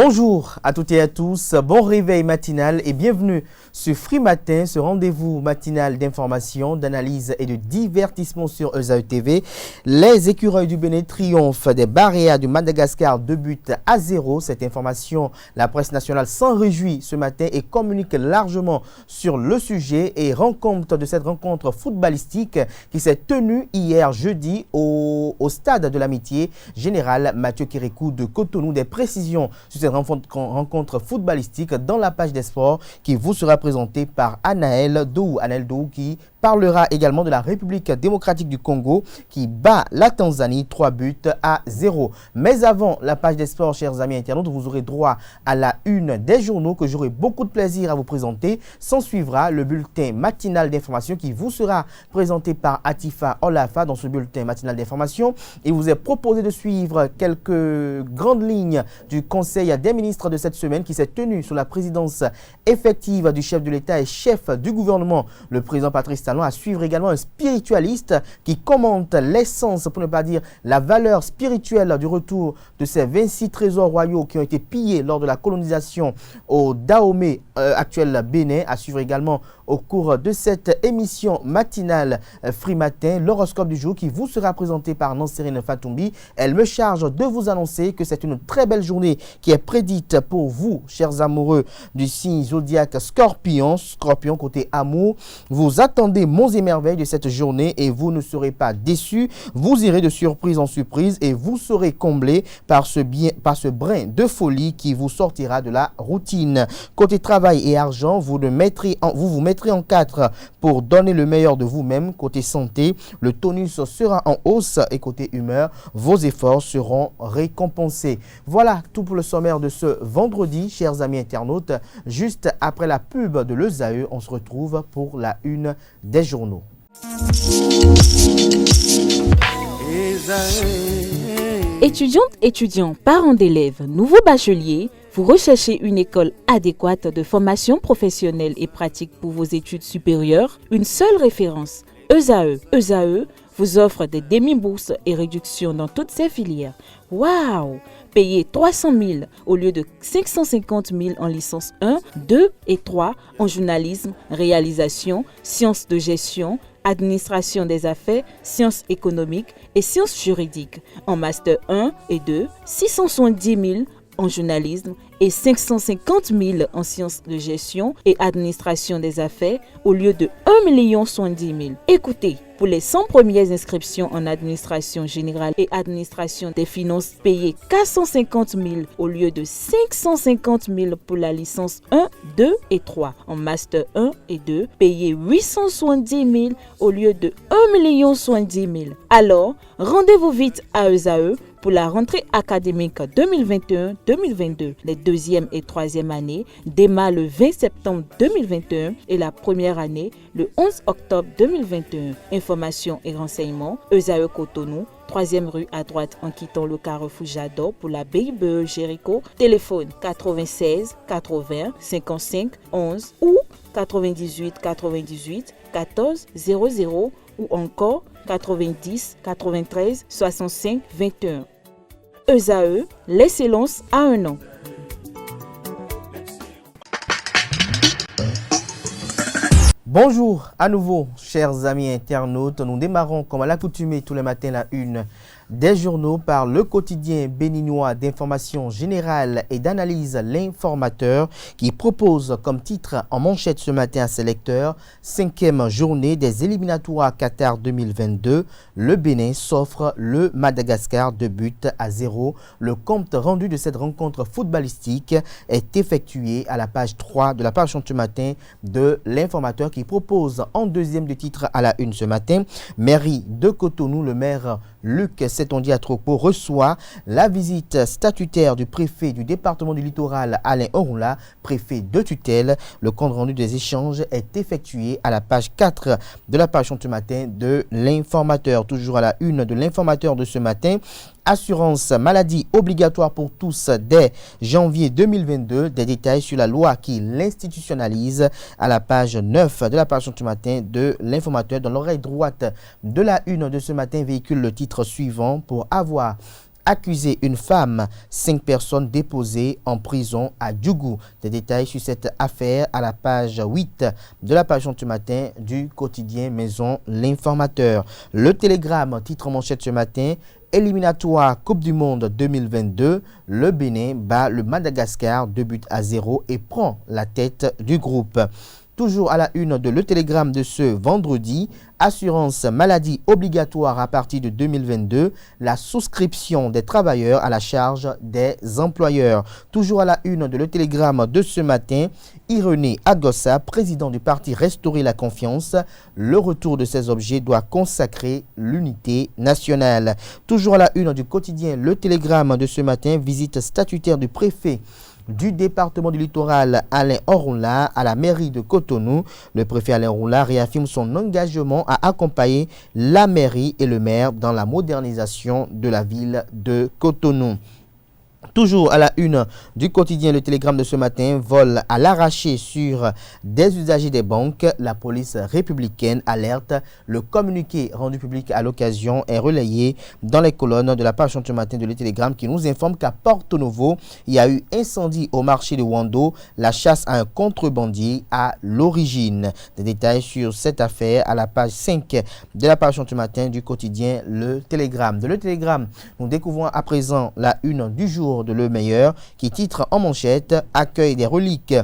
Bonjour à toutes et à tous, bon réveil matinal et bienvenue sur Free Matin, ce rendez-vous matinal d'information, d'analyse et de divertissement sur ESAE TV. Les écureuils du Bénin triomphent des barrières du Madagascar, 2-0. Cette information, la presse nationale s'en réjouit ce matin et communique largement sur le sujet et rend compte de cette rencontre footballistique qui s'est tenue hier jeudi au stade de l'amitié générale Mathieu Kérékou de Cotonou. Des précisions sur cette rencontre footballistique dans la page des sports qui vous sera présentée par Anaël Dou. Anaël Dou qui parlera également de la République démocratique du Congo qui bat la Tanzanie 3-0. Mais avant la page des sports, chers amis internautes, vous aurez droit à la une des journaux que j'aurai beaucoup de plaisir à vous présenter. S'en suivra le bulletin matinal d'information qui vous sera présenté par Atifa Olafa dans ce bulletin matinal d'information. Il vous est proposé de suivre quelques grandes lignes du Conseil des ministres de cette semaine qui s'est tenu sous la présidence effective du chef de l'État et chef du gouvernement, le président Patrice Talon. À suivre également un spiritualiste qui commente l'essence, pour ne pas dire la valeur spirituelle du retour de ces 26 trésors royaux qui ont été pillés lors de la colonisation au Dahomey, actuel Bénin. À suivre également au cours de cette émission matinale Free Matin, l'horoscope du jour qui vous sera présenté par Nancérine Fatoumbi. Elle me charge de vous annoncer que c'est une très belle journée qui est prédite pour vous, chers amoureux du signe zodiaque Scorpion. Scorpion côté amour, vous attendez monts et merveilles de cette journée et vous ne serez pas déçus. Vous irez de surprise en surprise et vous serez comblés par ce brin de folie qui vous sortira de la routine. Côté travail et argent, vous vous mettrez en quatre pour donner le meilleur de vous-même. Côté santé, le tonus sera en hausse et côté humeur, vos efforts seront récompensés. Voilà tout pour le sommaire de ce vendredi, chers amis internautes. Juste après la pub de l'ESAE, on se retrouve pour la une des journaux. Étudiantes, étudiants, parents d'élèves, nouveaux bacheliers, vous recherchez une école adéquate de formation professionnelle et pratique pour vos études supérieures? Une seule référence, ESAE. ESAE vous offre des demi-bourses et réductions dans toutes ces filières. Waouh! Payez 300 000 au lieu de 550 000 en licence 1, 2 et 3 en journalisme, réalisation, sciences de gestion, administration des affaires, sciences économiques et sciences juridiques. En master 1 et 2, 670 000 en journalisme et 550 000 en sciences de gestion et administration des affaires au lieu de 1 070 000. Écoutez, pour les 100 premières inscriptions en administration générale et administration des finances, payez 450 000 au lieu de 550 000 pour la licence 1, 2 et 3. En master 1 et 2, payez 870 000 au lieu de 1 070 000. Alors, rendez-vous vite à ESAE pour la rentrée académique 2021-2022. Les deuxième et troisième années démarrent le 20 septembre 2021 et la première année le 11 octobre 2021. Informations et renseignements, ESAE Cotonou, 3e rue à droite en quittant le carrefour Jadot pour la BIBE Jéricho. Téléphone 96 80 55 11 ou 98 98 14 00 ou encore 90 93 65 21. ESAE, l'excellence à un an. Bonjour à nouveau, chers amis internautes. Nous démarrons comme à l'accoutumée tous les matins la une des journaux par le quotidien béninois d'information générale et d'analyse L'Informateur qui propose comme titre en manchette ce matin à ses lecteurs 5e journée des éliminatoires Qatar 2022. Le Bénin s'offre le Madagascar 2-0. Le compte rendu de cette rencontre footballistique est effectué à la page 3 de la page ce matin de L'Informateur qui propose en deuxième de titre à la une ce matin. Mairie de Cotonou, le maire Luc Setondié Atropo reçoit la visite statutaire du préfet du département du littoral Alain Orula, préfet de tutelle. Le compte rendu des échanges est effectué à la page 4 de la page ce matin de L'Informateur. Toujours à la une de L'Informateur de ce matin. Assurance maladie obligatoire pour tous dès janvier 2022. Des détails sur la loi qui l'institutionnalise à la page 9 de la page ce matin de L'Informateur. Dans l'oreille droite de la une de ce matin véhicule le titre suivant: pour avoir accusé une femme, 5 personnes déposées en prison à Djougou. Des détails sur cette affaire à la page 8 de la page ce matin du quotidien Maison L'Informateur. Le Télégramme, titre en manchette ce matin, éliminatoire Coupe du Monde 2022, le Bénin bat le Madagascar 2-0 et prend la tête du groupe. Toujours à la une de Le Télégramme de ce vendredi, assurance maladie obligatoire à partir de 2022, la souscription des travailleurs à la charge des employeurs. Toujours à la une de Le Télégramme de ce matin, Irénée Agossa, président du parti Restaurer la confiance, le retour de ces objets doit consacrer l'unité nationale. Toujours à la une du quotidien Le Télégramme de ce matin, visite statutaire du préfet du département du littoral Alain Orunla à la mairie de Cotonou. Le préfet Alain Orunla réaffirme son engagement à accompagner la mairie et le maire dans la modernisation de la ville de Cotonou. Toujours à la une du quotidien Le Télégramme de ce matin, vol à l'arraché sur des usagers des banques. La police républicaine alerte. Le communiqué rendu public à l'occasion est relayé dans les colonnes de la page ce matin de Le Télégramme qui nous informe qu'à Porto Novo, il y a eu incendie au marché de Wando. La chasse à un contrebandier à l'origine. Des détails sur cette affaire à la page 5 de la page ce matin du quotidien Le Télégramme. De Le Télégramme, nous découvrons à présent la une du jour de Le Meilleur qui titre en manchette « Accueil des reliques ».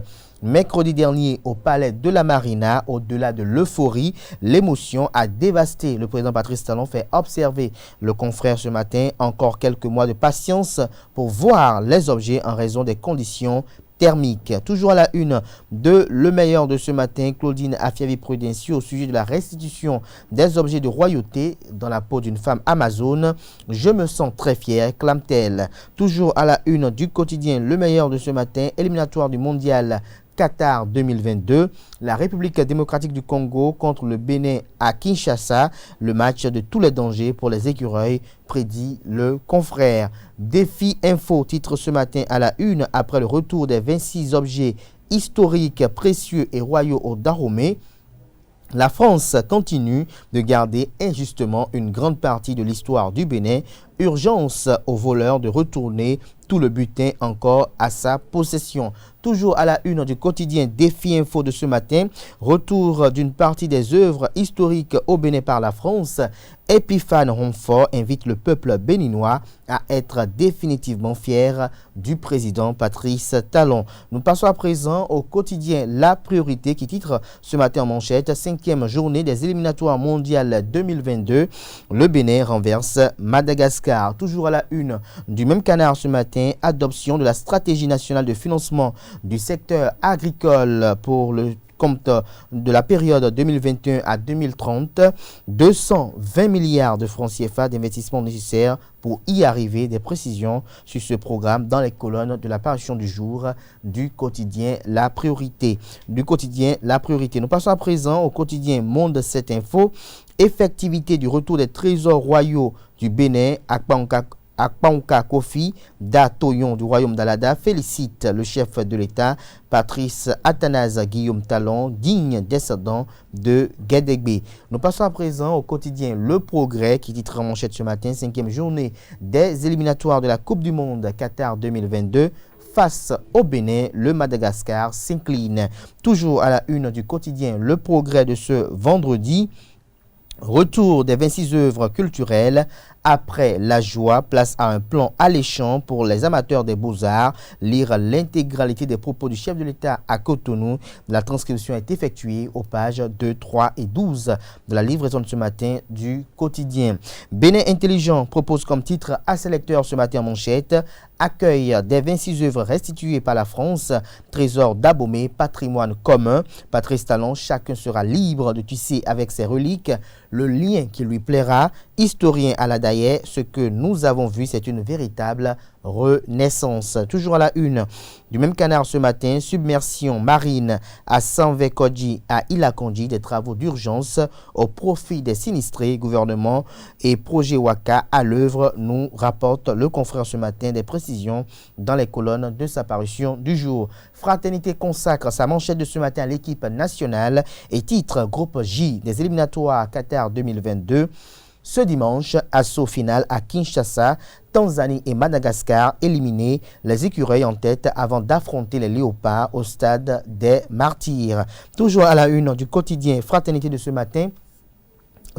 Mercredi dernier au palais de la Marina, au-delà de l'euphorie, l'émotion a dévasté. Le président Patrice Talon fait observer le confrère ce matin encore quelques mois de patience pour voir les objets en raison des conditions thermique. Toujours à la une de Le Meilleur de ce matin, Claudine Afiavi-Prudencio au sujet de la restitution des objets de royauté dans la peau d'une femme amazone. Je me sens très fière, clame-t-elle. Toujours à la une du quotidien Le Meilleur de ce matin, éliminatoire du mondial Qatar 2022, la République démocratique du Congo contre le Bénin à Kinshasa, le match de tous les dangers pour les écureuils, prédit le confrère. Défi Info titre ce matin à la une après le retour des 26 objets historiques, précieux et royaux au Dahomey. La France continue de garder injustement une grande partie de l'histoire du Bénin. Urgence aux voleurs de retourner tout le butin encore à sa possession. Toujours à la une du quotidien Défi Info de ce matin, retour d'une partie des œuvres historiques au Bénin par la France. Epiphane Ronfort invite le peuple béninois à être définitivement fier du président Patrice Talon. Nous passons à présent au quotidien La Priorité qui titre ce matin en manchette 5e journée des éliminatoires mondiales 2022. Le Bénin renverse Madagascar. Toujours à la une du même canard ce matin, adoption de la stratégie nationale de financement du secteur agricole pour le compte de la période 2021 à 2030, 220 milliards de francs CFA d'investissement nécessaires pour y arriver. Des précisions sur ce programme dans les colonnes de la parution du jour du quotidien La Priorité. Nous passons à présent au quotidien Monde 7 Info. Effectivité du retour des trésors royaux du Bénin à Akpanka Kofi Datoyon du royaume d'Alada félicite le chef de l'État Patrice Athanase Guillaume Talon, digne descendant de Guédégbé. Nous passons à présent au quotidien Le Progrès qui titre en manchette ce matin 5e journée des éliminatoires de la Coupe du Monde Qatar 2022. Face au Bénin, le Madagascar s'incline. Toujours à la une du quotidien Le Progrès de ce vendredi. Retour des 26 œuvres culturelles après la joie, place à un plan alléchant pour les amateurs des beaux-arts. Lire l'intégralité des propos du chef de l'État à Cotonou. La transcription est effectuée aux pages 2, 3 et 12 de la livraison de ce matin du quotidien. Bénin Intelligent propose comme titre à ses lecteurs ce matin en manchette accueil des 26 œuvres restituées par la France, trésor d'Abomey, patrimoine commun. Patrice Talon, chacun sera libre de tisser avec ses reliques le lien qui lui plaira. Historien à la Daïe, ce que nous avons vu, c'est une véritable renaissance. Toujours à la une du même canard ce matin, submersion marine à Sanvekodji à Ilakonji, des travaux d'urgence au profit des sinistrés, gouvernement et projet Waka à l'œuvre, nous rapporte le confrère ce matin des précisions dans les colonnes de sa parution du jour. Fraternité consacre sa manchette de ce matin à l'équipe nationale et titre groupe J des éliminatoires Qatar 2022. Ce dimanche, assaut final à Kinshasa, Tanzanie et Madagascar éliminés, les écureuils en tête avant d'affronter les léopards au stade des martyrs. Toujours à la une du quotidien Fraternité de ce matin,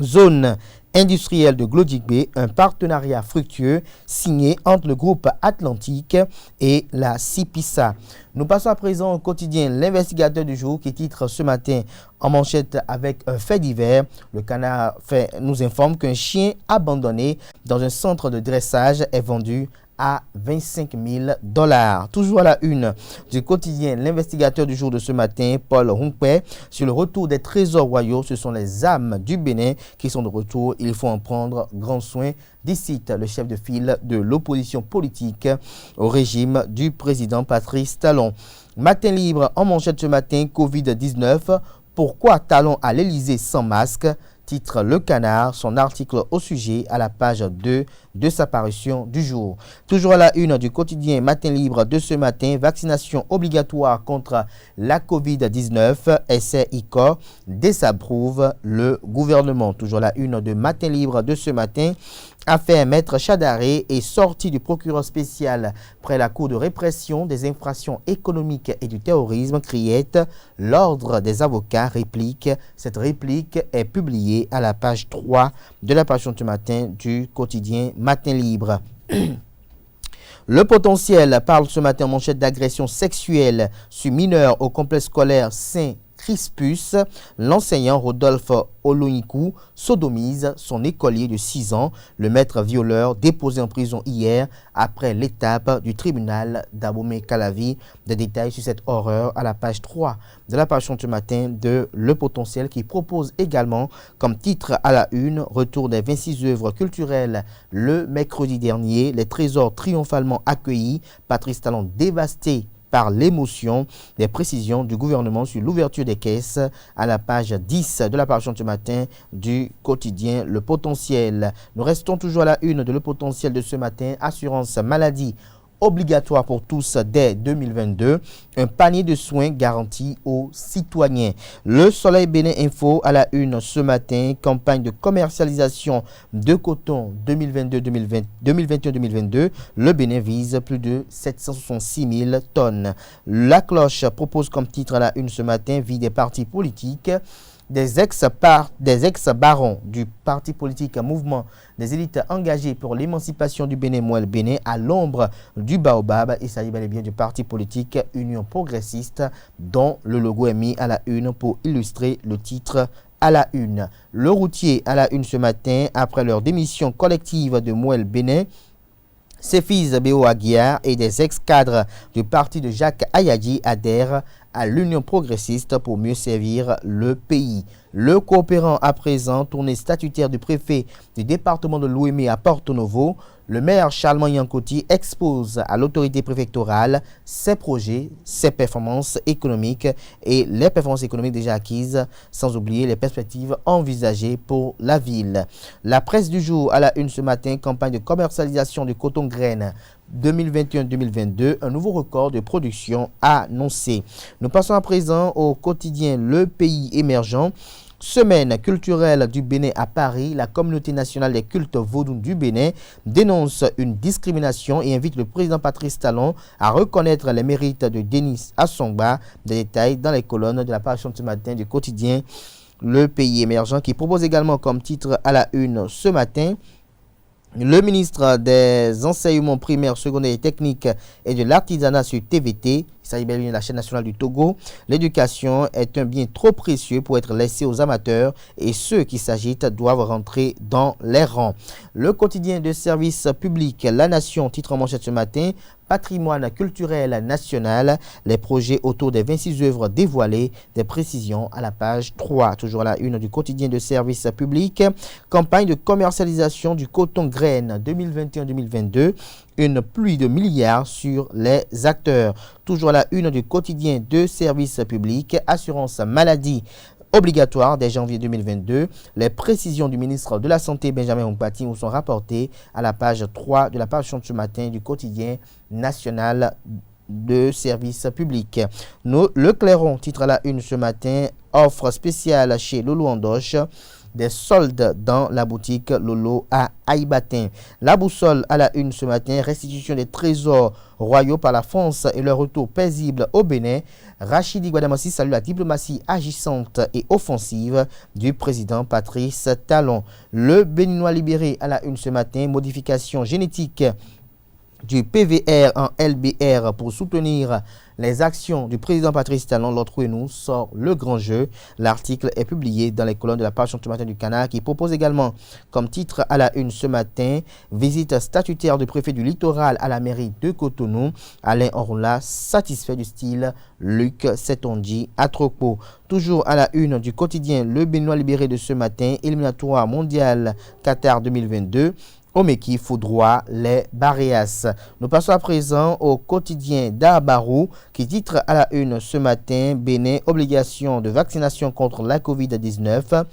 zone industrielle de Glodjigbe, un partenariat fructueux signé entre le groupe Atlantique et la CIPISA. Nous passons à présent au quotidien L'Investigateur du jour qui titre ce matin en manchette avec un fait divers. Le Canard nous informe qu'un chien abandonné dans un centre de dressage est vendu à 25 000 $. Toujours à la une du quotidien L'Investigateur du jour de ce matin, Paul Rumpé, sur le retour des trésors royaux. Ce sont les âmes du Bénin qui sont de retour. Il faut en prendre grand soin, dit le chef de file de l'opposition politique au régime du président Patrice Talon. Matin libre en manchette ce matin, Covid-19. Pourquoi Talon à l'Élysée sans masque? Titre Le Canard, son article au sujet à la page 2 de sa parution du jour. Toujours à la une du quotidien Matin Libre de ce matin, vaccination obligatoire contre la Covid-19, essai ICOR, désapprouve le gouvernement. Toujours à la une de Matin Libre de ce matin, affaire Maître Chadaré est sorti du procureur spécial près la Cour de répression des infractions économiques et du terrorisme, criette l'ordre des avocats réplique. Cette réplique est publiée à la page 3 de la parution ce matin du quotidien Matin Libre. Le potentiel parle ce matin en manchette d'agression sexuelle sur mineurs au complexe scolaire Saint-Crispus. L'enseignant Rodolphe Oloikou sodomise son écolier de 6 ans. Le maître violeur déposé en prison hier après l'étape du tribunal d'Abomey-Calavi. Des détails sur cette horreur à la page 3 de la page ce matin de Le Potentiel qui propose également comme titre à la une retour des 26 œuvres culturelles le mercredi dernier. Les trésors triomphalement accueillis. Patrice Talon dévasté par l'émotion. Des précisions du gouvernement sur l'ouverture des caisses à la page 10 de la parution ce matin du quotidien Le Potentiel. Nous restons toujours à la une de Le Potentiel de ce matin. Assurance maladie obligatoire pour tous dès 2022, un panier de soins garanti aux citoyens. Le Soleil Bénin Info à la une ce matin, campagne de commercialisation de coton 2021-2022. Le Bénin vise plus de 766 000 tonnes. La Cloche propose comme titre à la une ce matin, vie des partis politiques. Des ex-barons du parti politique Mouvement des élites engagées pour l'émancipation du Bénin Mouel Bénin à l'ombre du Baobab. Il s'agit bel et bien du parti politique Union progressiste dont le logo est mis à la une pour illustrer le titre à la une. Le routier à la une ce matin après leur démission collective de Mouel Bénin. Ses fils Béo Aguiar et des ex-cadres du parti de Jacques Ayadji adhèrent à l'Union progressiste pour mieux servir le pays. Le coopérant à présent, tournée statutaire du préfet du département de l'Ouémé à Porto Novo, le maire Charles Yankoti expose à l'autorité préfectorale ses projets, ses performances économiques et les performances économiques déjà acquises, sans oublier les perspectives envisagées pour la ville. La presse du jour à la une ce matin, campagne de commercialisation du coton graine 2021-2022, un nouveau record de production annoncé. Nous passons à présent au quotidien Le Pays émergent. Semaine culturelle du Bénin à Paris, la communauté nationale des cultes vaudous du Bénin dénonce une discrimination et invite le président Patrice Talon à reconnaître les mérites de Denis Assongba. Des détails dans les colonnes de la parution de ce matin du quotidien Le Pays émergent qui propose également comme titre à la une ce matin le ministre des enseignements primaires, secondaires et techniques et de l'artisanat sur TVT. Il s'agit bien de la chaîne nationale du Togo. L'éducation est un bien trop précieux pour être laissé aux amateurs et ceux qui s'agitent doivent rentrer dans les rangs. Le quotidien de service public La Nation, titre en manchette ce matin, patrimoine culturel national, les projets autour des 26 œuvres dévoilées, des précisions à la page 3. Toujours à la une du quotidien de service public, campagne de commercialisation du coton graine 2021-2022, une pluie de milliards sur les acteurs. Toujours à la une du quotidien de service public, assurance maladie obligatoire dès janvier 2022. Les précisions du ministre de la Santé Benjamin Humpati nous sont rapportées à la page 3 de la page de ce matin du quotidien national de service public. Le Clairon, titre à la une ce matin, offre spéciale chez Lolo Andoche. des soldes dans la boutique Lolo à Haïbatin. La boussole à la une ce matin, restitution des trésors royaux par la France et leur retour paisible au Bénin. Rachidi Guadamassi salue la diplomatie agissante et offensive du président Patrice Talon. Le Béninois libéré à la une ce matin, modification génétique du PVR en LBR pour soutenir les actions du président Patrice Talon. L'autre nous sort le grand jeu. L'article est publié dans les colonnes de la page ce matin du Canard qui propose également comme titre à la une ce matin visite statutaire du préfet du littoral à la mairie de Cotonou. Alain Orla satisfait du style Luc Setondi à Tropo. Toujours à la une du quotidien Le Béninois libéré de ce matin, éliminatoire mondial Qatar 2022. Omeki foudroie les Barrias. Nous passons à présent au quotidien d'Abarou qui titre à la une ce matin Bénin, obligation de vaccination contre la Covid-19.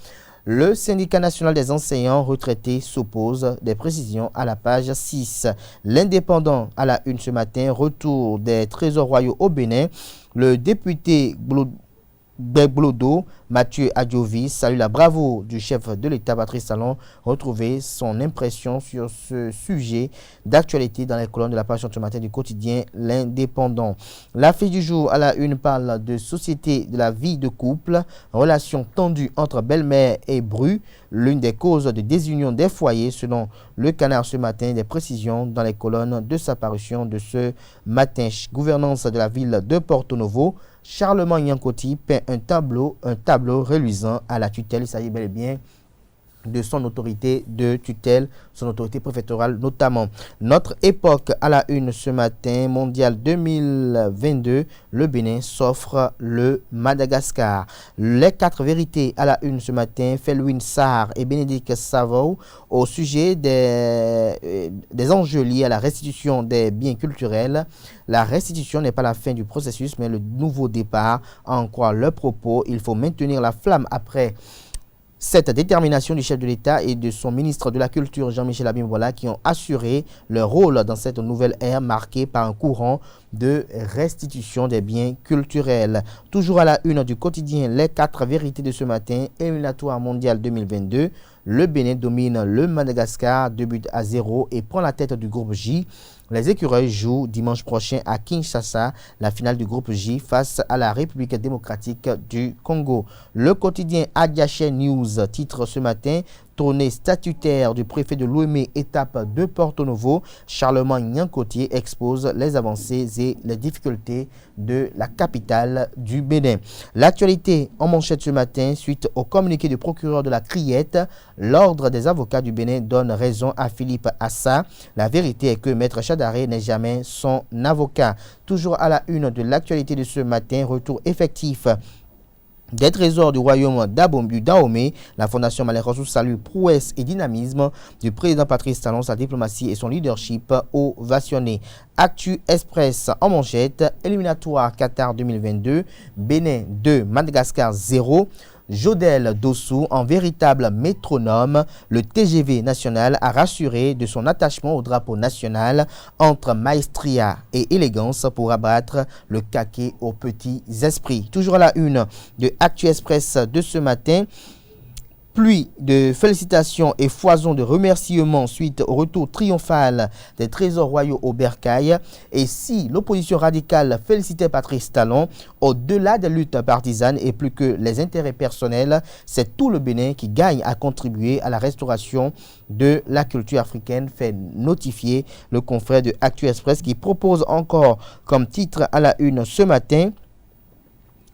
Le syndicat national des enseignants retraités s'oppose. Des précisions à la page 6. L'indépendant à la une ce matin, retour des trésors royaux au Bénin. Le député Beglodo, Mathieu Adjovi, salue la bravoure du chef de l'État Patrice Talon. Retrouver son impression sur ce sujet d'actualité dans les colonnes de la page ce matin du quotidien L'Indépendant. L'affiche du jour à la une parle de société de la vie de couple, relation tendue entre belle-mère et bru, l'une des causes de désunion des foyers selon le Canard ce matin. Des précisions dans les colonnes de sa parution de ce matin. Gouvernance de la ville de Porto Novo. Charlemagne Yankoti peint un tableau reluisant à la tutelle. Il s'agit bel et bien de son autorité de tutelle, son autorité préfectorale notamment. Notre époque à la une ce matin, mondial 2022, le Bénin s'offre le Madagascar. Les 4 vérités à la une ce matin, Felwin Sarr et Bénédicte Savo au sujet des enjeux liés à la restitution des biens culturels. La restitution n'est pas la fin du processus, mais le nouveau départ. À en croire le propos, il faut maintenir la flamme après cette détermination du chef de l'État et de son ministre de la Culture, Jean-Michel Abimbola, qui ont assuré leur rôle dans cette nouvelle ère marquée par un courant de restitution des biens culturels. Toujours à la une du quotidien, les 4 vérités de ce matin, éliminatoire mondial 2022. Le Bénin domine le Madagascar 2-0 et prend la tête du groupe J. Les écureuils jouent dimanche prochain à Kinshasa la finale du groupe J face à la République démocratique du Congo. Le quotidien Adiaché News titre ce matin tournée statutaire du préfet de Lomé, étape de Porto Novo. Charlemagne Nyankotier expose les avancées et les difficultés de la capitale du Bénin. L'actualité en manchette ce matin, suite au communiqué du procureur de la Criette, l'ordre des avocats du Bénin donne raison à Philippe Assa. La vérité est que Maître Chadaré n'est jamais son avocat. Toujours à la une de l'actualité de ce matin, retour effectif des trésors du royaume d'Abombu Dahomey. La Fondation Malekosou salue prouesse et dynamisme du président Patrice Talon, sa diplomatie et son leadership ovationné. Actu Express en manchette, éliminatoire Qatar 2022, Bénin 2, Madagascar 0. Jodel Dossou, en véritable métronome, le TGV national a rassuré de son attachement au drapeau national entre maestria et élégance pour abattre le caquet aux petits esprits. Toujours à la une de Actu Express de ce matin. Pluie de félicitations et foison de remerciements suite au retour triomphal des trésors royaux au Bercail. Et si l'opposition radicale félicitait Patrice Talon, au-delà des luttes partisanes et plus que les intérêts personnels, c'est tout le Bénin qui gagne à contribuer à la restauration de la culture africaine, fait notifier le confrère de Actu Express qui propose encore comme titre à la une ce matin: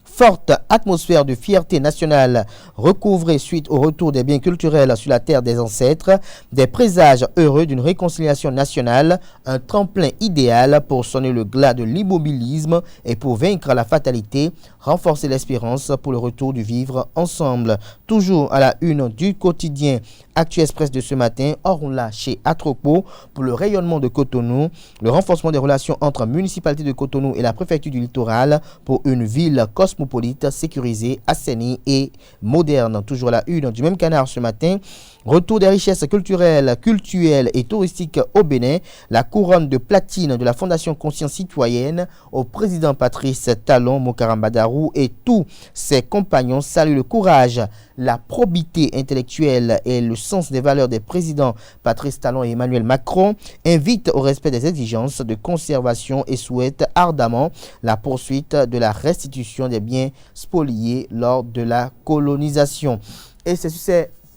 forte atmosphère de fierté nationale recouvrée suite au retour des biens culturels sur la terre des ancêtres, des présages heureux d'une réconciliation nationale, un tremplin idéal pour sonner le glas de l'immobilisme et pour vaincre la fatalité, renforcer l'espérance pour le retour du vivre ensemble. Toujours à la une du quotidien Actu Express de ce matin, Orunla chez Atropo pour le rayonnement de Cotonou, le renforcement des relations entre municipalité de Cotonou et la préfecture du littoral pour une ville cosmopolite, sécurisée, assainie et moderne. Toujours à la une du même Canard ce matin, Retour des richesses culturelles et touristiques au Bénin. La couronne de platine de la Fondation Conscience Citoyenne au président Patrice Talon Mokarambadarou et tous ses compagnons saluent le courage, la probité intellectuelle et le sens des valeurs des présidents Patrice Talon et Emmanuel Macron, invitent au respect des exigences de conservation et souhaitent ardemment la poursuite de la restitution des biens spoliés lors de la colonisation. Et c'est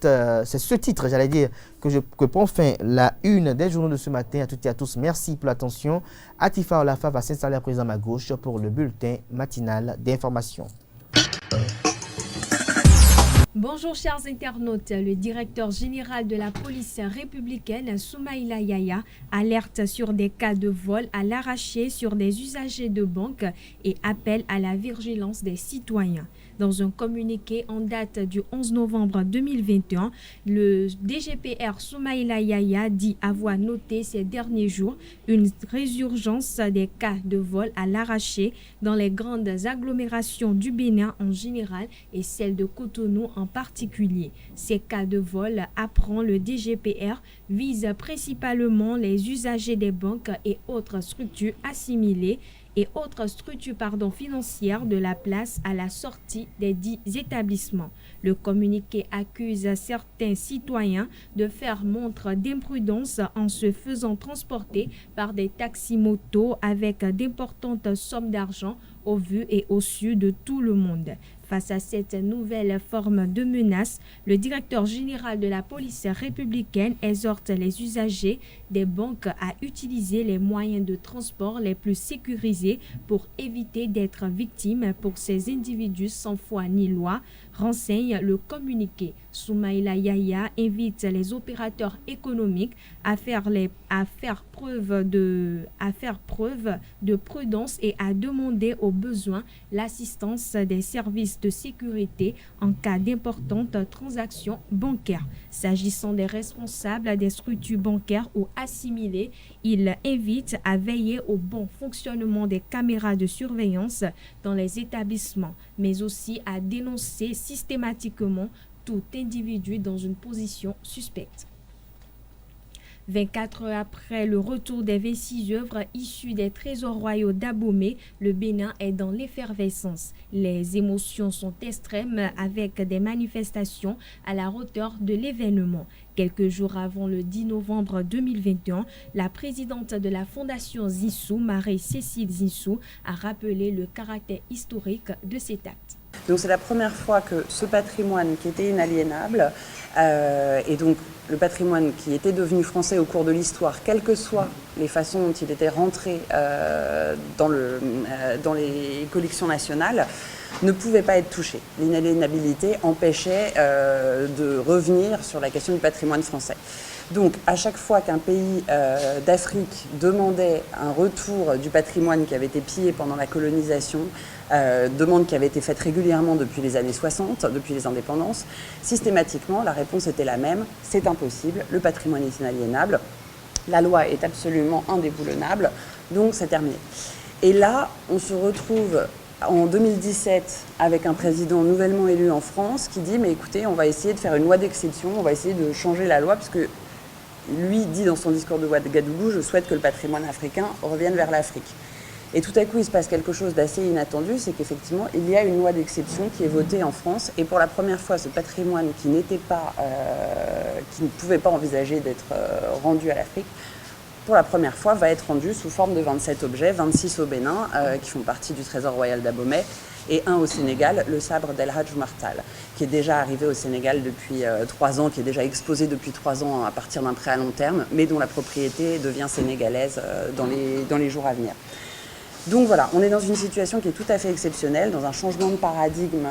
ce titre, j'allais dire, que prend fin la une des journaux de ce matin. À toutes et à tous, merci pour l'attention. Atifa Olafa va s'installer à présent à ma gauche pour le bulletin matinal d'information. Bonjour chers internautes, le directeur général de la police républicaine Soumaïla Yaya alerte sur des cas de vol à l'arraché sur des usagers de banque et appelle à la vigilance des citoyens. Dans un communiqué en date du 11 novembre 2021, le DGPR Soumaïla Yaya dit avoir noté ces derniers jours une résurgence des cas de vol à l'arraché dans les grandes agglomérations du Bénin en général et celle de Cotonou en particulier. Ces cas de vol, apprend le DGPR, visent principalement les usagers des banques et autres structures assimilées financières de la place à la sortie des dits établissements. Le communiqué accuse certains citoyens de faire montre d'imprudence en se faisant transporter par des taxis-motos avec d'importantes sommes d'argent au vu et au su de tout le monde. Face à cette nouvelle forme de menace, le directeur général de la police républicaine exhorte les usagers des banques à utiliser les moyens de transport les plus sécurisés pour éviter d'être victimes pour ces individus sans foi ni loi, renseigne le communiqué. Soumaïla Yaya invite les opérateurs économiques à faire preuve de prudence et à demander au besoin l'assistance des services de sécurité en cas d'importantes transactions bancaires. S'agissant des responsables des structures bancaires ou assimilées, il invite à veiller au bon fonctionnement des caméras de surveillance dans les établissements, mais aussi à dénoncer systématiquement tout individu dans une position suspecte. 24 heures après le retour des 26 œuvres issues des trésors royaux d'Abomey, le Bénin est dans l'effervescence. Les émotions sont extrêmes avec des manifestations à la hauteur de l'événement. Quelques jours avant le 10 novembre 2021, la présidente de la Fondation Zinsou, Marie-Cécile Zinsou, a rappelé le caractère historique de cet acte. Donc c'est la première fois que ce patrimoine qui était inaliénable, et donc le patrimoine qui était devenu français au cours de l'histoire, quelles que soient les façons dont il était rentré dans les collections nationales, ne pouvait pas être touché. L'inaliénabilité empêchait de revenir sur la question du patrimoine français. Donc, à chaque fois qu'un pays d'Afrique demandait un retour du patrimoine qui avait été pillé pendant la colonisation, demande qui avait été faite régulièrement depuis les années 60, depuis les indépendances, systématiquement, la réponse était la même, c'est impossible, le patrimoine est inaliénable, la loi est absolument indéboulonnable, donc c'est terminé. Et là, on se retrouve en 2017 avec un président nouvellement élu en France qui dit « mais écoutez, on va essayer de faire une loi d'exception, on va essayer de changer la loi parce que lui dit dans son discours de Ouagadougou, je souhaite que le patrimoine africain revienne vers l'Afrique. » Et tout à coup, il se passe quelque chose d'assez inattendu, c'est qu'effectivement, il y a une loi d'exception qui est votée en France. Et pour la première fois, ce patrimoine qui ne pouvait pas envisager d'être rendu à l'Afrique, pour la première fois, va être rendu sous forme de 27 objets, 26 au Bénin, qui font partie du trésor royal d'Abomey, et un au Sénégal, le sabre d'El Hadj Martal, qui est déjà arrivé au Sénégal depuis 3 ans, qui est déjà exposé depuis 3 ans à partir d'un prêt à long terme, mais dont la propriété devient sénégalaise dans les jours à venir. Donc voilà, on est dans une situation qui est tout à fait exceptionnelle, dans un changement de paradigme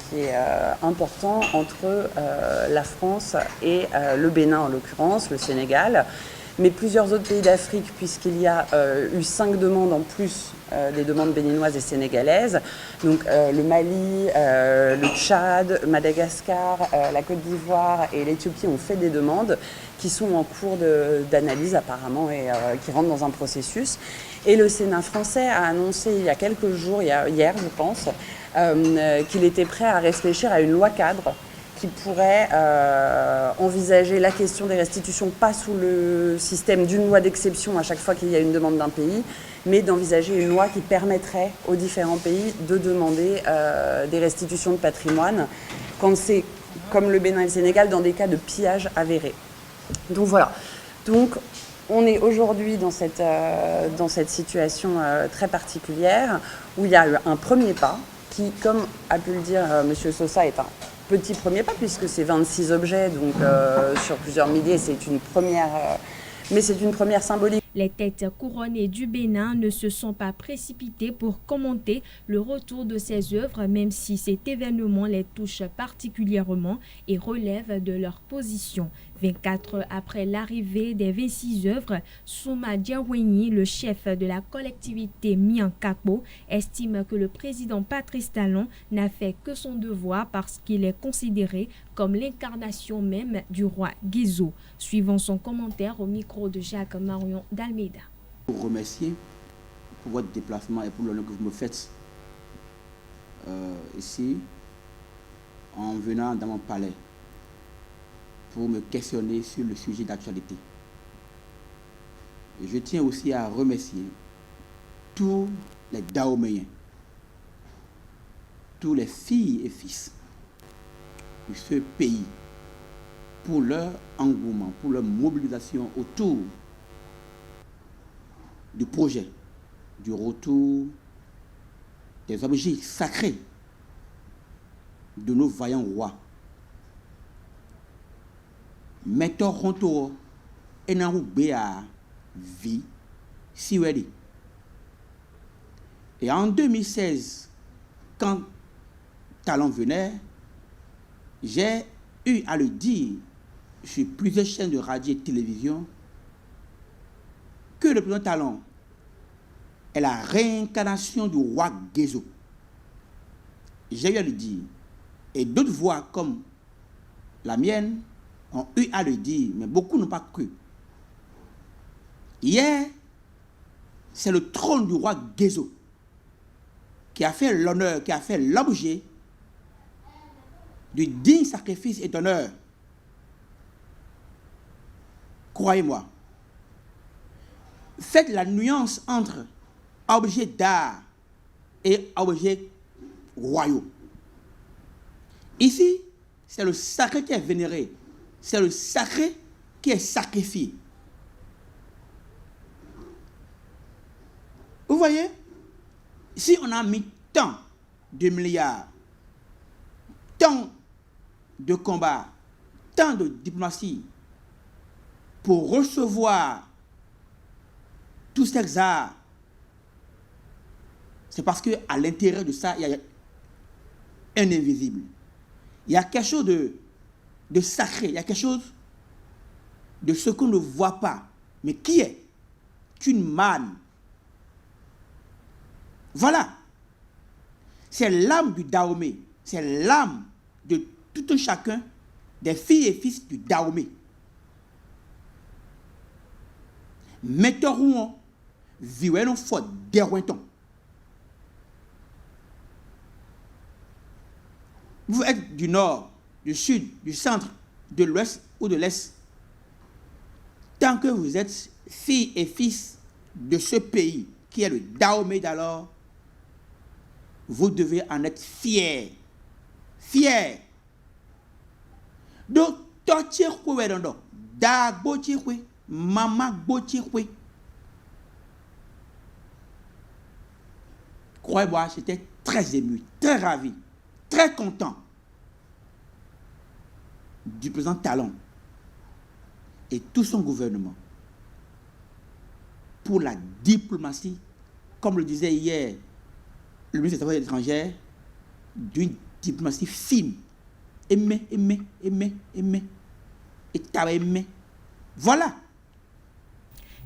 qui est important entre la France et le Bénin en l'occurrence, le Sénégal, mais plusieurs autres pays d'Afrique, puisqu'il y a eu 5 demandes en plus des demandes béninoises et sénégalaises. Donc le Mali, le Tchad, Madagascar, la Côte d'Ivoire et l'Éthiopie ont fait des demandes qui sont en cours d'analyse apparemment et qui rentrent dans un processus. Et le Sénat français a annoncé il y a quelques jours, hier je pense, qu'il était prêt à réfléchir à une loi cadre qui pourrait envisager la question des restitutions, pas sous le système d'une loi d'exception à chaque fois qu'il y a une demande d'un pays, mais d'envisager une loi qui permettrait aux différents pays de demander des restitutions de patrimoine quand c'est, comme le Bénin et le Sénégal, dans des cas de pillage avéré. Donc voilà. Donc on est aujourd'hui dans cette situation très particulière où il y a eu un premier pas qui, comme a pu le dire M. Sosa, est un petit premier pas puisque c'est 26 objets, donc sur plusieurs milliers, c'est une première, mais c'est une première symbolique. Les têtes couronnées du Bénin ne se sont pas précipitées pour commenter le retour de ces œuvres, même si cet événement les touche particulièrement et relève de leur position. 24 heures après l'arrivée des 26 œuvres, Souma Diawenyi, le chef de la collectivité Miankakbo, estime que le président Patrice Talon n'a fait que son devoir parce qu'il est considéré comme l'incarnation même du roi Guézo. Suivant son commentaire au micro de Jacques Marion d'Almeida. Pour remercier pour votre déplacement et pour l'honneur que vous me faites ici en venant dans mon palais pour me questionner sur le sujet d'actualité. Je tiens aussi à remercier tous les Dahoméens, tous les filles et fils de ce pays pour leur engouement, pour leur mobilisation autour du projet, du retour des objets sacrés de nos vaillants rois. Mettons Ronto et Naroubéa vie si elle. Et en 2016, quand Talon venait, j'ai eu à le dire sur plusieurs chaînes de radio et de télévision que le président Talon est la réincarnation du roi Guézo. J'ai eu à le dire. Et d'autres voix comme la mienne ont eu à le dire, mais beaucoup n'ont pas cru. Hier, c'est le trône du roi Guézo qui a fait l'honneur, qui a fait l'objet du digne sacrifice et d'honneur. Croyez-moi, faites la nuance entre objets d'art et objets royaux. Ici, c'est le sacré qui est vénéré, c'est le sacré qui est sacrifié. Vous voyez, si on a mis tant de milliards, tant de combats, tant de diplomatie pour recevoir tous ces arts, c'est parce qu'à l'intérieur de ça, il y a un invisible. Il y a quelque chose de sacré, il y a quelque chose de ce qu'on ne voit pas, mais qui est une manne. Voilà. C'est l'âme du Dahomey, c'est l'âme de tout un chacun des filles et fils du Dahomey. Mettons vivez nous faute dérouinton. Vous êtes du nord, du sud, du centre, de l'ouest ou de l'est. Tant que vous êtes filles et fils de ce pays qui est le Dahomey d'alors, vous devez en être fiers. Fiers. Donc, totirkwe dondo, da botirkwe, mama botirkwe. Croyez-moi, j'étais très ému, très ravi, très content du président Talon et tout son gouvernement pour la diplomatie, comme le disait hier le ministre des Affaires étrangères, d'une diplomatie fine. Aimer. Et t'as aimé. Voilà.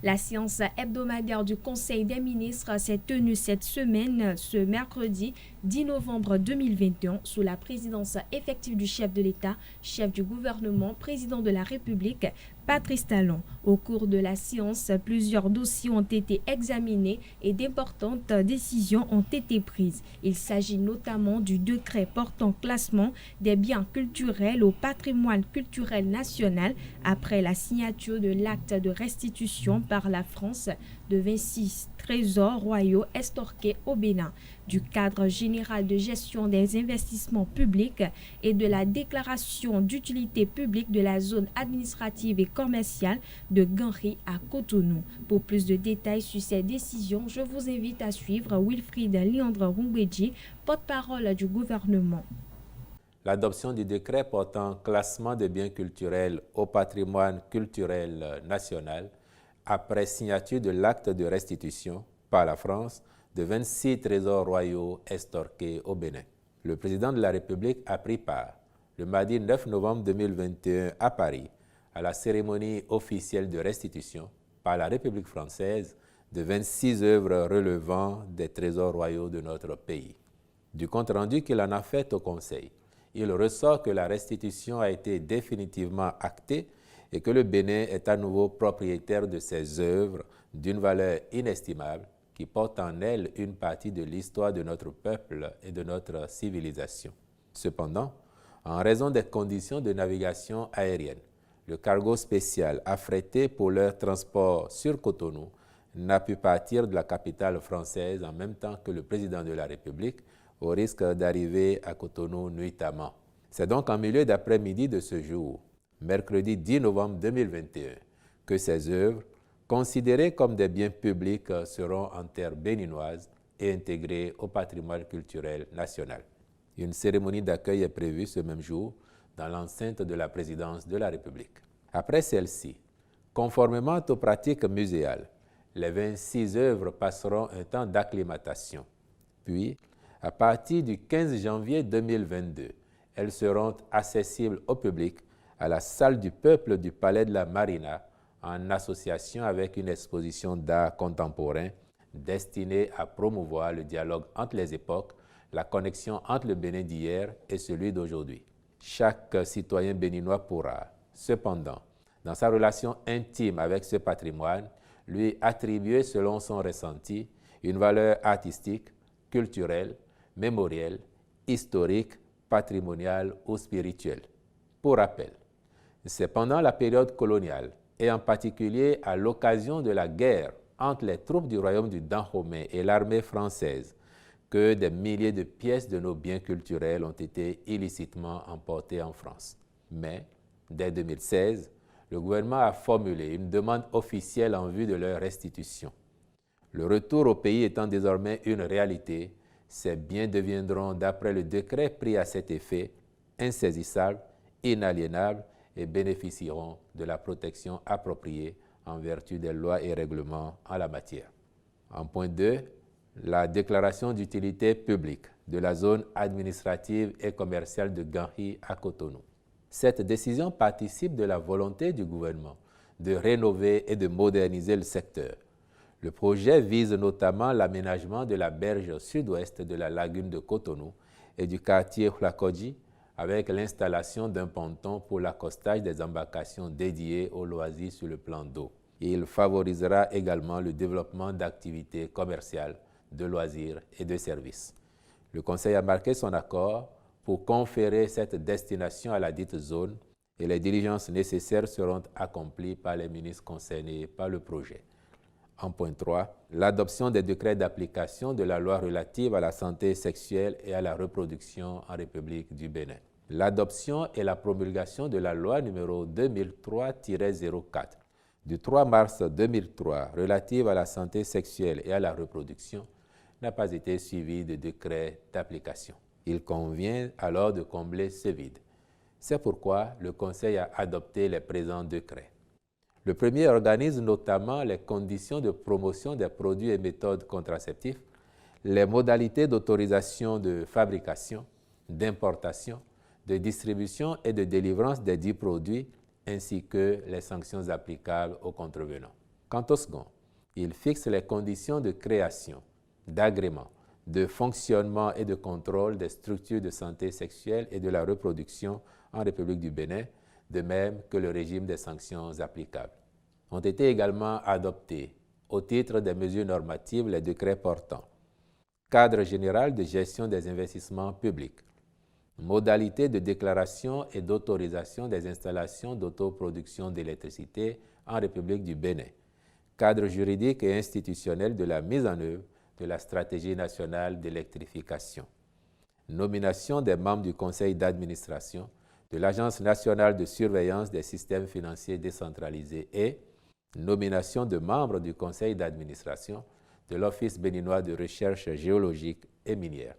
La séance hebdomadaire du Conseil des ministres s'est tenue cette semaine, ce mercredi 10 novembre 2021, sous la présidence effective du chef de l'État, chef du gouvernement, président de la République, Patrice Talon. Au cours de la séance, plusieurs dossiers ont été examinés et d'importantes décisions ont été prises. Il s'agit notamment du décret portant classement des biens culturels au patrimoine culturel national après la signature de l'acte de restitution par la France de 26 trésors royaux estorqués au Bénin, du cadre général de gestion des investissements publics et de la déclaration d'utilité publique de la zone administrative et commerciale de Ganri à Cotonou. Pour plus de détails sur ces décisions, je vous invite à suivre Wilfried Liandre Rungweji, porte-parole du gouvernement. L'adoption du décret portant classement des biens culturels au patrimoine culturel national après signature de l'acte de restitution par la France de 26 trésors royaux estorqués au Bénin. Le président de la République a pris part le mardi 9 novembre 2021 à Paris à la cérémonie officielle de restitution par la République française de 26 œuvres relevant des trésors royaux de notre pays. Du compte-rendu qu'il en a fait au Conseil, il ressort que la restitution a été définitivement actée et que le Bénin est à nouveau propriétaire de ces œuvres d'une valeur inestimable qui porte en elle une partie de l'histoire de notre peuple et de notre civilisation. Cependant, en raison des conditions de navigation aérienne, le cargo spécial affrété pour leur transport sur Cotonou n'a pu partir de la capitale française en même temps que le président de la République, au risque d'arriver à Cotonou nuitamment. C'est donc en milieu d'après-midi de ce jour, mercredi 10 novembre 2021, que ces œuvres, considérées comme des biens publics, seront en terre béninoise et intégrées au patrimoine culturel national. Une cérémonie d'accueil est prévue ce même jour dans l'enceinte de la présidence de la République. Après celle-ci, conformément aux pratiques muséales, les 26 œuvres passeront un temps d'acclimatation. Puis, à partir du 15 janvier 2022, elles seront accessibles au public à la salle du peuple du Palais de la Marina en association avec une exposition d'art contemporain destinée à promouvoir le dialogue entre les époques, la connexion entre le Bénin d'hier et celui d'aujourd'hui. Chaque citoyen béninois pourra, cependant, dans sa relation intime avec ce patrimoine, lui attribuer selon son ressenti une valeur artistique, culturelle, mémorielle, historique, patrimoniale ou spirituelle. Pour rappel, c'est pendant la période coloniale et en particulier à l'occasion de la guerre entre les troupes du royaume du Dahomey et l'armée française que des milliers de pièces de nos biens culturels ont été illicitement emportées en France. Mais, dès 2016, le gouvernement a formulé une demande officielle en vue de leur restitution. Le retour au pays étant désormais une réalité, ces biens deviendront, d'après le décret pris à cet effet, insaisissables, inaliénables et bénéficieront de la protection appropriée en vertu des lois et règlements en la matière. En point 2, la déclaration d'utilité publique de la zone administrative et commerciale de Ganri à Cotonou. Cette décision participe de la volonté du gouvernement de rénover et de moderniser le secteur. Le projet vise notamment l'aménagement de la berge sud-ouest de la lagune de Cotonou et du quartier Hlakodji avec l'installation d'un ponton pour l'accostage des embarcations dédiées aux loisirs sur le plan d'eau. Il favorisera également le développement d'activités commerciales, de loisirs et de services. Le Conseil a marqué son accord pour conférer cette destination à la dite zone et les diligences nécessaires seront accomplies par les ministres concernés par le projet. En point 3, l'adoption des décrets d'application de la loi relative à la santé sexuelle et à la reproduction en République du Bénin. L'adoption et la promulgation de la loi numéro 2003-04 du 3 mars 2003 relative à la santé sexuelle et à la reproduction n'a pas été suivie de décret d'application. Il convient alors de combler ce vide. C'est pourquoi le Conseil a adopté les présents décrets. Le premier organise notamment les conditions de promotion des produits et méthodes contraceptifs, les modalités d'autorisation de fabrication, d'importation, de distribution et de délivrance des dits produits, ainsi que les sanctions applicables aux contrevenants. Quant au second, il fixe les conditions de création, d'agrément, de fonctionnement et de contrôle des structures de santé sexuelle et de la reproduction en République du Bénin, de même que le régime des sanctions applicables. Ont été également adoptés, au titre des mesures normatives, les décrets portant cadre général de gestion des investissements publics, modalités de déclaration et d'autorisation des installations d'autoproduction d'électricité en République du Bénin, cadre juridique et institutionnel de la mise en œuvre de la stratégie nationale d'électrification, nomination des membres du conseil d'administration de l'Agence nationale de surveillance des systèmes financiers décentralisés et nomination de membres du conseil d'administration de l'Office béninois de recherche géologique et minière.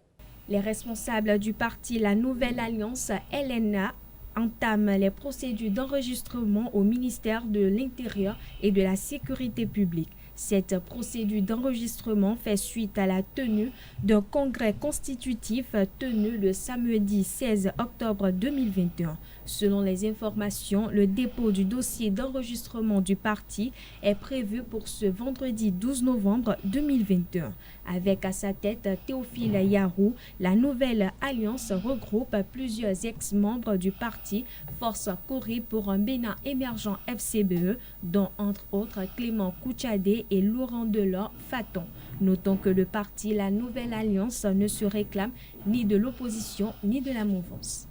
Les responsables du parti La Nouvelle Alliance, LNA, entament les procédures d'enregistrement au ministère de l'Intérieur et de la Sécurité publique. Cette procédure d'enregistrement fait suite à la tenue d'un congrès constitutif tenu le samedi 16 octobre 2021. Selon les informations, le dépôt du dossier d'enregistrement du parti est prévu pour ce vendredi 12 novembre 2021. Avec à sa tête Théophile Yarou, la Nouvelle Alliance regroupe plusieurs ex-membres du parti Force Corée pour un Bénin émergent FCBE, dont entre autres Clément Kouchadé et Laurent Delors Faton. Notons que le parti La Nouvelle Alliance ne se réclame ni de l'opposition ni de la mouvance.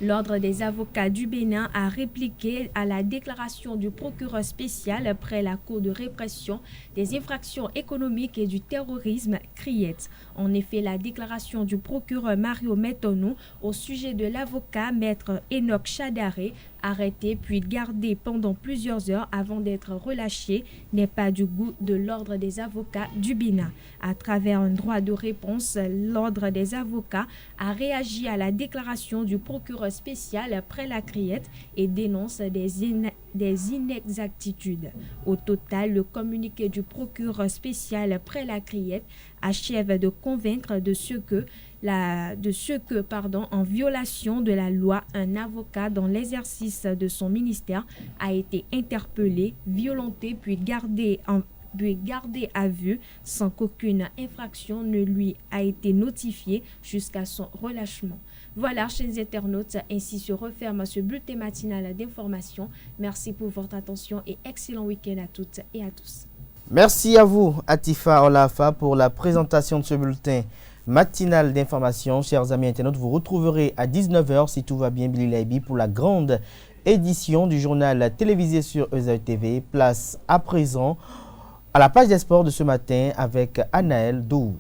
L'Ordre des avocats du Bénin a répliqué à la déclaration du procureur spécial après la Cour de répression des infractions économiques et du terrorisme, CRIET. En effet, la déclaration du procureur Mario Metonou au sujet de l'avocat maître Enoch Chadaré, arrêté puis gardé pendant plusieurs heures avant d'être relâché, n'est pas du goût de l'Ordre des avocats du Bénin. À travers un droit de réponse, l'Ordre des avocats a réagi à la déclaration du procureur spécial après la CRIET et dénonce des inexactitudes. Au total, le communiqué du procureur spécial après la CRIET achève de convaincre de ce que, en violation de la loi, un avocat dans l'exercice de son ministère a été interpellé, violenté puis gardé à vue sans qu'aucune infraction ne lui a été notifiée jusqu'à son relâchement. Voilà, chers internautes, ainsi se referme ce bulletin matinal d'information. Merci pour votre attention et excellent week-end à toutes et à tous. Merci à vous, Atifa Olafa, pour la présentation de ce bulletin matinal d'information. Chers amis internautes, vous retrouverez à 19h, si tout va bien, Billy Laibi pour la grande édition du journal télévisé sur ESA TV. Place à présent à la page des sports de ce matin avec Anaël Dou.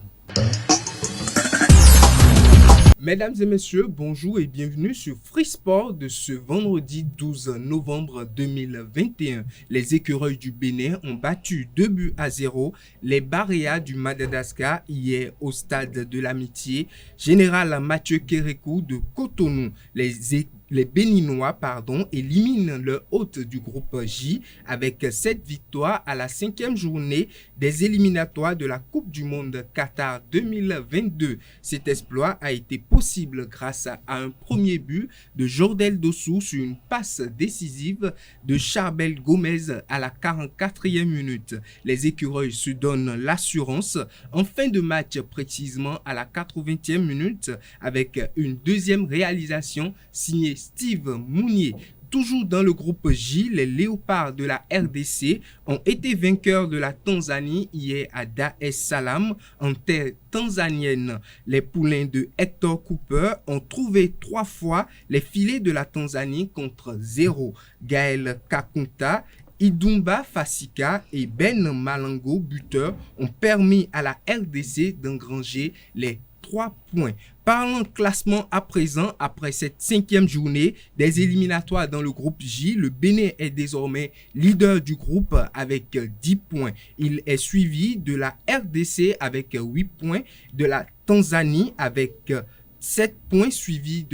Mesdames et messieurs, bonjour et bienvenue sur Free Sport de ce vendredi 12 novembre 2021. Les écureuils du Bénin ont battu 2-0 les Baréas du Madagascar hier au stade de l'Amitié. Général Mathieu Kérékou de Cotonou, les Béninois éliminent le hôte du groupe J avec 7 victoires à la 5e journée des éliminatoires de la Coupe du Monde Qatar 2022. Cet exploit a été possible grâce à un premier but de Jordel Dossou sur une passe décisive de Charbel Gomez à la 44e minute. Les écureuils se donnent l'assurance en fin de match, précisément à la 80e minute, avec une deuxième réalisation signée Steve Mounier. Toujours dans le groupe J, les Léopards de la RDC ont été vainqueurs de la Tanzanie hier à Dar es Salaam en terre tanzanienne. Les poulains de Hector Cooper ont trouvé 3 fois les filets de la Tanzanie contre 0. Gaël Kakunta, Idumba Fasika et Ben Malango, buteurs, ont permis à la RDC d'engranger les 3 points. Parlons classement à présent, après cette 5e journée des éliminatoires dans le groupe J, le Bénin est désormais leader du groupe avec 10 points. Il est suivi de la RDC avec 8 points, de la Tanzanie avec 7 points, suivi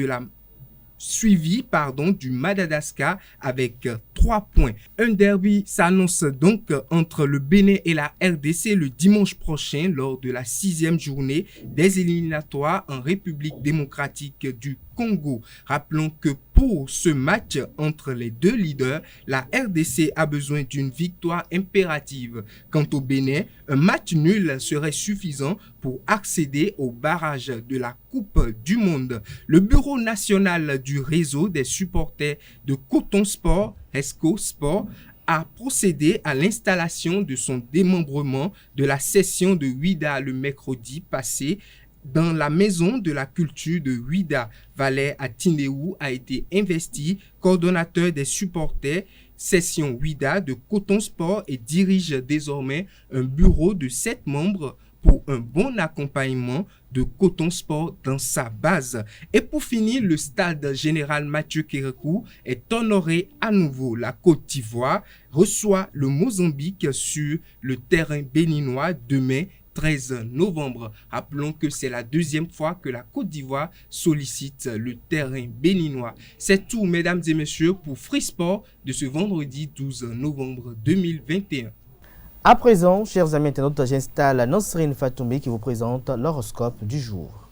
du Madagascar avec 3 points. Un derby s'annonce donc entre le Bénin et la RDC le dimanche prochain lors de la 6e journée des éliminatoires en République démocratique du Congo. Rappelons que Pour ce match entre les deux leaders, la RDC a besoin d'une victoire impérative. Quant au Bénin, un match nul serait suffisant pour accéder au barrage de la Coupe du Monde. Le Bureau national du réseau des supporters de Coton Sport, ESCO Sport, a procédé à l'installation de son démembrement de la session de Ouida le mercredi passé dans la maison de la culture de Ouida. Valère Atinéou a été investi coordonnateur des supporters session Ouida de Coton Sport et dirige désormais un bureau de 7 membres pour un bon accompagnement de Coton Sport dans sa base. Et pour finir, le stade général Mathieu Kérékou est honoré à nouveau. La Côte d'Ivoire reçoit le Mozambique sur le terrain béninois demain 13 novembre. Rappelons que c'est la deuxième fois que la Côte d'Ivoire sollicite le terrain béninois. C'est tout, mesdames et messieurs, pour Free Sport de ce vendredi 12 novembre 2021. À présent, chers amis internautes, j'installe Nosrine Fatoumbi qui vous présente l'horoscope du jour.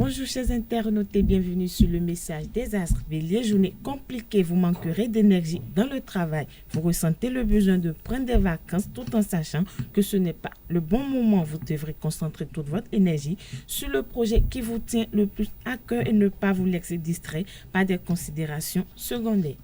Bonjour chers internautes et bienvenue sur le message des astres. Bélier, journée compliquée, vous manquerez d'énergie dans le travail. Vous ressentez le besoin de prendre des vacances tout en sachant que ce n'est pas le bon moment. Vous devrez concentrer toute votre énergie sur le projet qui vous tient le plus à cœur et ne pas vous laisser distraire par des considérations secondaires.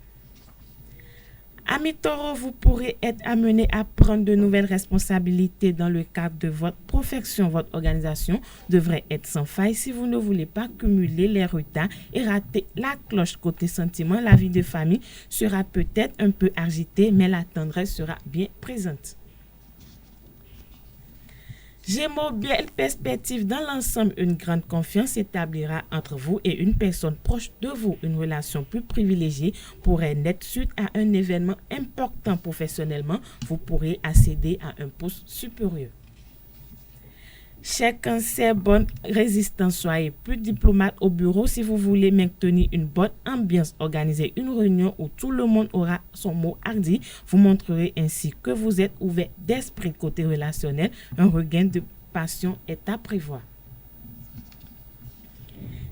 Amis taureaux, vous pourrez être amené à prendre de nouvelles responsabilités dans le cadre de votre profession. Votre organisation devrait être sans faille si vous ne voulez pas cumuler les retards et rater la cloche. Côté sentiment, la vie de famille sera peut-être un peu agitée, mais la tendresse sera bien présente. Gémeaux, belle perspective dans l'ensemble, une grande confiance s'établira entre vous et une personne proche de vous. Une relation plus privilégiée pourrait naître suite à un événement important professionnellement. Vous pourrez accéder à un poste supérieur. Chers Cancer, bonne résistance, soyez plus diplomate au bureau si vous voulez maintenir une bonne ambiance. Organisez une réunion où tout le monde aura son mot à dire. Vous montrerez ainsi que vous êtes ouvert d'esprit. Côté relationnel, un regain de passion est à prévoir.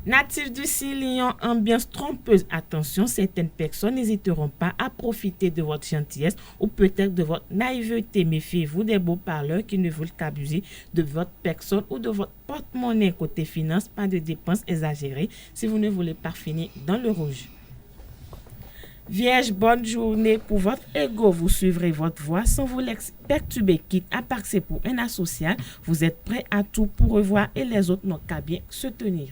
Natif du signe Lion, ambiance trompeuse. Attention, certaines personnes n'hésiteront pas à profiter de votre gentillesse ou peut-être de votre naïveté. Méfiez-vous des beaux parleurs qui ne veulent qu'abuser de votre personne ou de votre porte-monnaie. Côté finance, pas de dépenses exagérées si vous ne voulez pas finir dans le rouge. Vierge, bonne journée pour votre ego. Vous suivrez votre voie sans vous laisser perturber. Quitte à passer pour un asocial, vous êtes prêt à tout pour revoir et les autres n'ont qu'à bien se tenir.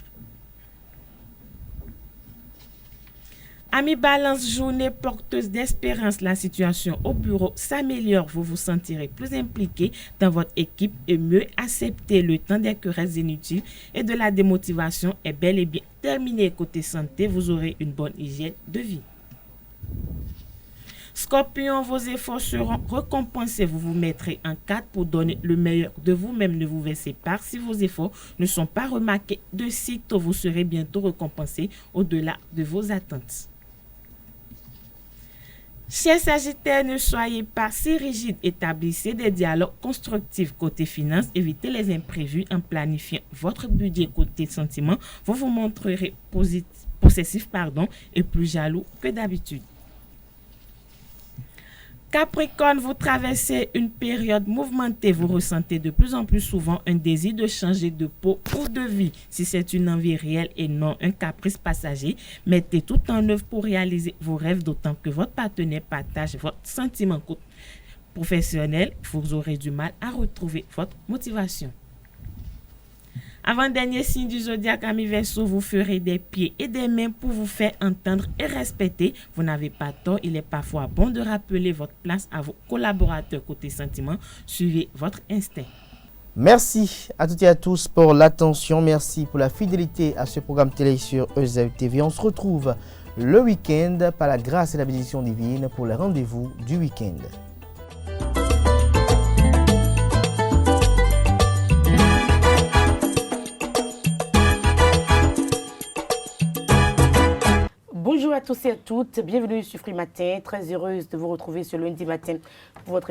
Amis Balance, journée porteuse d'espérance, la situation au bureau s'améliore. Vous vous sentirez plus impliqué dans votre équipe et mieux accepter. Le temps des querelles inutiles et de la démotivation est bel et bien terminé. Côté santé, vous aurez une bonne hygiène de vie. Scorpion, vos efforts seront récompensés. Vous vous mettrez en cadre pour donner le meilleur de vous-même. Ne vous versez pas si vos efforts ne sont pas remarqués de sitôt. Vous serez bientôt récompensé au-delà de vos attentes. Chers Sagittaires, ne soyez pas si rigides. Établissez des dialogues constructifs. Côté finance, évitez les imprévus en planifiant votre budget. Côté sentiment, vous vous montrerez possessif et plus jaloux que d'habitude. Capricorne, vous traversez une période mouvementée. Vous ressentez de plus en plus souvent un désir de changer de peau ou de vie. Si c'est une envie réelle et non un caprice passager, mettez tout en œuvre pour réaliser vos rêves, d'autant que votre partenaire partage votre sentiment professionnel. Vous aurez du mal à retrouver votre motivation. Avant-dernier signe du zodiaque, amis Verseau, vous ferez des pieds et des mains pour vous faire entendre et respecter. Vous n'avez pas tort, il est parfois bon de rappeler votre place à vos collaborateurs. Côté sentiment, suivez votre instinct. Merci à toutes et à tous pour l'attention. Merci pour la fidélité à ce programme télé sur EZAU TV. On se retrouve le week-end par la grâce et la bénédiction divine pour le rendez-vous du week-end. Bonjour à tous et à toutes, bienvenue sur Free Matin, très heureuse de vous retrouver ce lundi matin pour votre émission.